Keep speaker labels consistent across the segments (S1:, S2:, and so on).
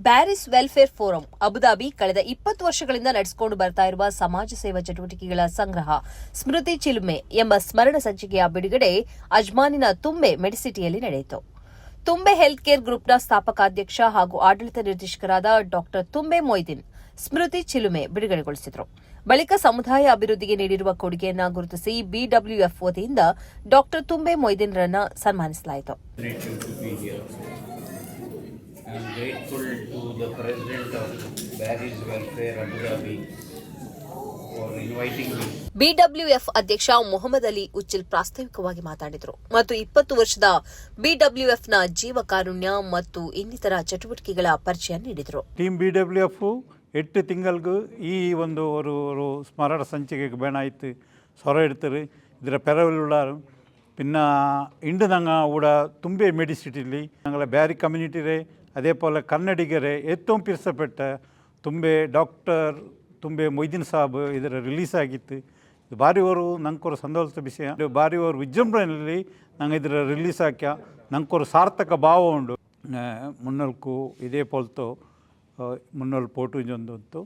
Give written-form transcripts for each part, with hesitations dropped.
S1: Bearys welfare forum Abu Dhabi ಕಳೆದ 20 ವರ್ಷಗಳಿಂದ ನಡೆಸಿಕೊಂಡು ಬರ್ತಾ ಇರುವ ಸಮಾಜ ಸೇವಾ ಚಟುವಟಿಕೆಗಳ ಸಂಗ್ರಹ ಸ್ಮೃತಿ ಚಿಲುಮೆ ಎಂಬ ಸ್ಮರಣ ಸಂಚಿಕೆಯ ಬಿಡುಗಡೆ ಅಜ್ಮಾನಿನ ತುಂಬೆ ಮೆಡಿಸಿಟಿಯಲ್ಲಿ ನಡೆಯಿತು. ತುಂಬೆ ಹೆಲ್ತ್ ಕೇರ್ ಗ್ರೂಪ್ನ ಸ್ಥಾಪಕಾಧ್ಯಕ್ಷ ಹಾಗೂ ಆಡಳಿತ ನಿರ್ದೇಶಕರಾದ ಡಾ ತುಂಬೆ ಮೊಯ್ದೀನ್ ಸ್ಮೃತಿ ಚಿಲುಮೆ ಬಿಡುಗಡೆಗೊಳಿಸಿದರು. ಬಳಿಕ ಸಮುದಾಯ ಅಭಿವೃದ್ಧಿಗೆ ನೀಡಿರುವ ಕೊಡುಗೆಯನ್ನು ಗುರುತಿಸಿ ಬಿಡಬ್ಲ್ಯೂಎಫ್ ವತಿಯಿಂದ ಡಾ ತುಂಬೆ ಮೊಯ್ದೀನ್ರನ್ನು ಸನ್ಮಾನಿಸಲಾಯಿತು.
S2: I am grateful to the President of Barry's Welfare Abu Dhabi for inviting me.
S1: BWF ಅಧ್ಯಕ್ಷ ಮೊಹಮ್ಮದ್ ಅಲಿ ಉಚ್ಚಿಲ್ ಪ್ರಾಸ್ತಾವಿಕವಾಗಿ ಮಾತನಾಡಿದರು ಮತ್ತು 20 ವರ್ಷದ ಬಿಡಬ್ಲ್ಯೂಎಫ್ನ ಜೀವ ಕಾರುಣ್ಯ ಮತ್ತು ಇನ್ನಿತರ ಚಟುವಟಿಕೆಗಳ ಪರಿಚಯ ನೀಡಿದರು.
S3: ಟೀಮ್ ಬಿಡಬ್ಲ್ಯೂಎಫ್ 8 ತಿಂಗಳಿಗೂ ಈ ஒரு ஸ்மரண சஞ்சிகைக்கு பேனாய்த்து சொர எடுத்துரு இதில் பெறவுள்ளார் பின்ன இண்டு நாங்கள் கூட தும்பே மெடிசிட்டிಲಿ ഞങ്ങളെ ಬ್ಯಾರಿ ಕಮ್ಯುನಿಟಿರೇ അതേപോലെ ಕನ್ನಡಿಗರೇ ഏറ്റവും പിരിಸപ്പെട്ട ತುಂಬೆ ಡಾಕ್ಟರ್ ತುಂಬೆ ಮೊಯ್ದೀನ್ ಸಾಬ್ ಇದರ ರಿಲೀಸ್ ಆಗಿತ್ತು. ಇದು ಭಾರಿ ಅವರು ನಂಗೆ ಸಂತೋಷದ ವಿಷಯ. ಭಾರಿ ಅವರು ವಿಜೃಂಭಣೆಯಲ್ಲಿ ನಂಗೆ ಇದರ ರಿಲೀಸ್ ಹಾಕ್ಯ ನಂಗೆ ಸಾರ್ಥಕ ಭಾವ ಉಂಡು. ಮುನ್ನಲ್ಕು ಇದೇ ಪೋಲ್ತು ಮುನ್ನಲ್ ಪೋಟು ಇದೊಂದು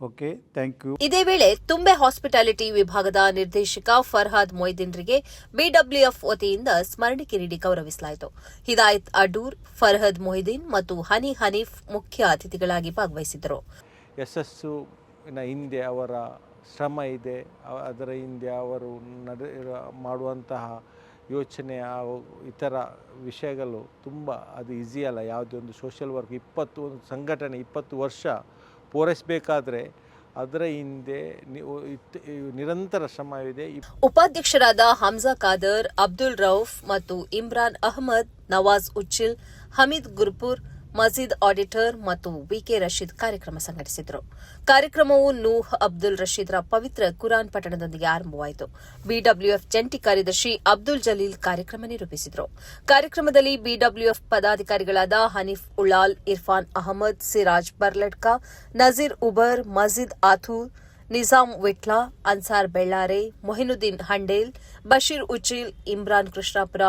S3: ಓಕೆ ಥ್ಯಾಂಕ್ ಯು.
S1: ಇದೇ ವೇಳೆ ತುಂಬೆ ಹಾಸ್ಪಿಟಾಲಿಟಿ ವಿಭಾಗದ ನಿರ್ದೇಶಕ ಫರ್ಹಾದ್ ಮೊಯ್ದೀನ್ರಿಗೆ ಬಿಡಬ್ಲ್ಯೂಎಫ್ ವತಿಯಿಂದ ಸ್ಮರಣಿಕೆ ನೀಡಿ ಗೌರವಿಸಲಾಯಿತು. ಹಿದಾಯತ್ ಅಡೂರ್, ಫರ್ಹಾದ್ ಮೊಯ್ದೀನ್ ಮತ್ತು ಹನಿ ಹನೀಫ್ ಮುಖ್ಯ ಅತಿಥಿಗಳಾಗಿ ಭಾಗವಹಿಸಿದ್ದರು.
S4: ಯಶಸ್ಸು ಹಿಂದೆ ಅವರ ಶ್ರಮ ಇದೆ, ಅದರ ಹಿಂದೆ ಅವರು ಮಾಡುವಂತಹ ಯೋಚನೆ ಇತರ ವಿಷಯಗಳು ತುಂಬ ಅದು ಈಸಿ ಅಲ್ಲ. ಯಾವುದೇ ಒಂದು ಸೋಷಿಯಲ್ ವರ್ಕ್ 20 ಸಂಘಟನೆ 20 ವರ್ಷ ಪೂರೈಸಬೇಕಾದ್ರೆ ಅದರ ಹಿಂದೆ ನಿರಂತರ ಶ್ರಮವಿದೆ.
S1: ಉಪಾಧ್ಯಕ್ಷರಾದ ಹಮ್ಜಾ ಖಾದರ್, ಅಬ್ದುಲ್ ರೌಫ್ ಮತ್ತು ಇಮ್ರಾನ್ ಅಹಮದ್, ನವಾಜ್ ಉಚ್ಚಿಲ್, ಹಮೀದ್ ಗುರ್ಪುರ್, ಮಜೀದ್ ಆಡಿಟರ್ ಮತ್ತು ವಿಕೆ ರಶೀದ್ ಕಾರ್ಯಕ್ರಮ ಸಂಘಟಿಸಿದರು. ಕಾರ್ಯಕ್ರಮವು ನೂಹ್ ಅಬ್ದುಲ್ ರಶೀದ್ರ ಪವಿತ್ರ ಕುರಾನ್ ಪಠಣದೊಂದಿಗೆ ಆರಂಭವಾಯಿತು. ಬಿಡಬ್ಲ್ಯೂಎಫ್ ಜಂಟಿ ಕಾರ್ಯದರ್ಶಿ ಅಬ್ದುಲ್ ಜಲೀಲ್ ಕಾರ್ಯಕ್ರಮ ನಿರೂಪಿಸಿದರು. ಕಾರ್ಯಕ್ರಮದಲ್ಲಿ ಬಿಡಬ್ಲ್ಯೂಎಫ್ ಪದಾಧಿಕಾರಿಗಳಾದ ಹನೀಫ್ ಉಳ್ಳಾಲ್, ಇರ್ಫಾನ್ ಅಹಮದ್, ಸಿರಾಜ್ ಬರ್ಲಡ್ಕಾ, ನಜೀರ್ ಉಬರ್, ಮಜೀದ್ ಆಥೂರ್, ನಿಜಾಮ್ ವಿಟ್ಲಾ, ಅನ್ಸಾರ್ ಬೆಳ್ಳಾರೆ, ಮೊಹಿನುದ್ದೀನ್ ಹಂಡೇಲ್, ಬಶೀರ್ ಉಚಿಲ್, ಇಮ್ರಾನ್ ಕೃಷ್ಣಾಪುರ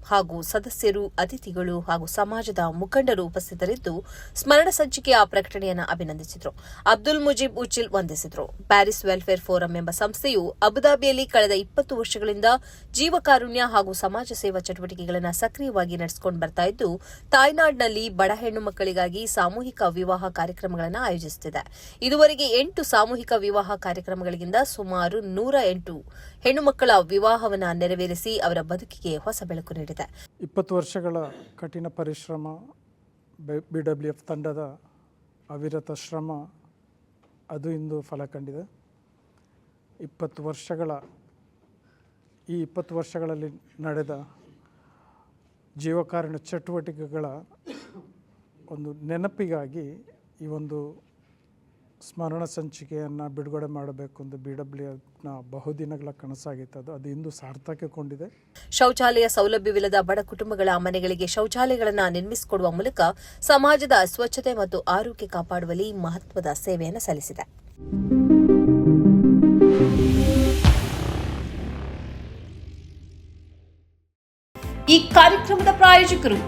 S1: ಹಾಗೂ ಸದಸ್ಯರು, ಅತಿಥಿಗಳು ಹಾಗೂ ಸಮಾಜದ ಮುಖಂಡರು ಉಪಸ್ಥಿತರಿದ್ದು ಸ್ಮರಣ ಸಂಚಿಕೆಯ ಪ್ರಕಟಣೆಯನ್ನು ಅಭಿನಂದಿಸಿದರು. ಅಬ್ದುಲ್ ಮುಜೀಬ್ ಉಚಿಲ್ ವಂದಿಸಿದರು. ಪ್ಯಾರಿಸ್ ವೆಲ್ಫೇರ್ ಫೋರಂ ಎಂಬ ಸಂಸ್ಥೆಯು ಅಬುದಾಬಿಯಲ್ಲಿ ಕಳೆದ 20 ವರ್ಷಗಳಿಂದ ಜೀವಕಾರುಣ್ಯ ಹಾಗೂ ಸಮಾಜ ಸೇವಾ ಚಟುವಟಿಕೆಗಳನ್ನು ಸಕ್ರಿಯವಾಗಿ ನಡೆಸಿಕೊಂಡು ಬರ್ತಾ ಇದ್ದು, ತಾಯ್ನಾಡಿನಲ್ಲಿ ಬಡ ಹೆಣ್ಣು ಮಕ್ಕಳಿಗಾಗಿ ಸಾಮೂಹಿಕ ವಿವಾಹ ಕಾರ್ಯಕ್ರಮಗಳನ್ನು ಆಯೋಜಿಸುತ್ತಿದೆ. ಇದುವರೆಗೆ 8 ಸಾಮೂಹಿಕ ವಿವಾಹ ಕಾರ್ಯಕ್ರಮಗಳಿಂದ ಸುಮಾರು 108 ಹೆಣ್ಣು ಮಕ್ಕಳ ವಿವಾಹವನ್ನು ನೆರವೇರಿಸಿ ಅವರ ಬದುಕಿಗೆ ಹೊಸ ಬೆಳಕು ನೀಡಿದೆ.
S5: 20 ವರ್ಷಗಳ ಕಠಿಣ ಪರಿಶ್ರಮ, ಬಿಡಬ್ಲ್ಯೂಎಫ್ ತಂಡದ ಅವಿರತ ಶ್ರಮ ಅದು ಇಂದು ಫಲ ಕಂಡಿದೆ. 20 ವರ್ಷಗಳಲ್ಲಿ ನಡೆದ ಜೀವಕಾರುಣ್ಯ ಚಟುವಟಿಕೆಗಳ ಒಂದು ನೆನಪಿಗಾಗಿ ಈ ಒಂದು ಸ್ಮರಣ ಸಂಚಿಕೆಯನ್ನು ಬಿಡುಗಡೆ ಮಾಡಬೇಕು ಎಂದು ಬಿಡಬ್ಲ್ಯೂಎಫ್ನ ಬಹುದಿನಗಳ ಕನಸಾಗಿತ್ತು. ಅದು ಇಂದು ಸಾರ್ಥಕಗೊಂಡಿದೆ.
S1: ಶೌಚಾಲಯ ಸೌಲಭ್ಯವಿಲ್ಲದ ಬಡ ಕುಟುಂಬಗಳ ಮನೆಗಳಿಗೆ ಶೌಚಾಲಯಗಳನ್ನು ನಿರ್ಮಿಸಿಕೊಡುವ ಮೂಲಕ ಸಮಾಜದ ಸ್ವಚ್ಛತೆ ಮತ್ತು ಆರೋಗ್ಯ ಕಾಪಾಡುವಲ್ಲಿ ಮಹತ್ವದ ಸೇವೆಯನ್ನು ಸಲ್ಲಿಸಿದೆ. ಈ ಕಾರ್ಯಕ್ರಮದ ಪ್ರಾಯೋಜಕರು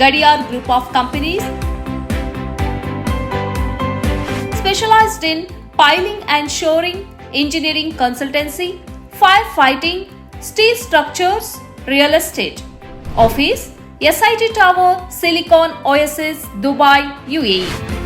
S1: Gadiyar group of companies, specialized in piling and shoring, engineering consultancy, firefighting, steel structures, real estate. Office, SIT Tower, Silicon Oasis, Dubai, UAE.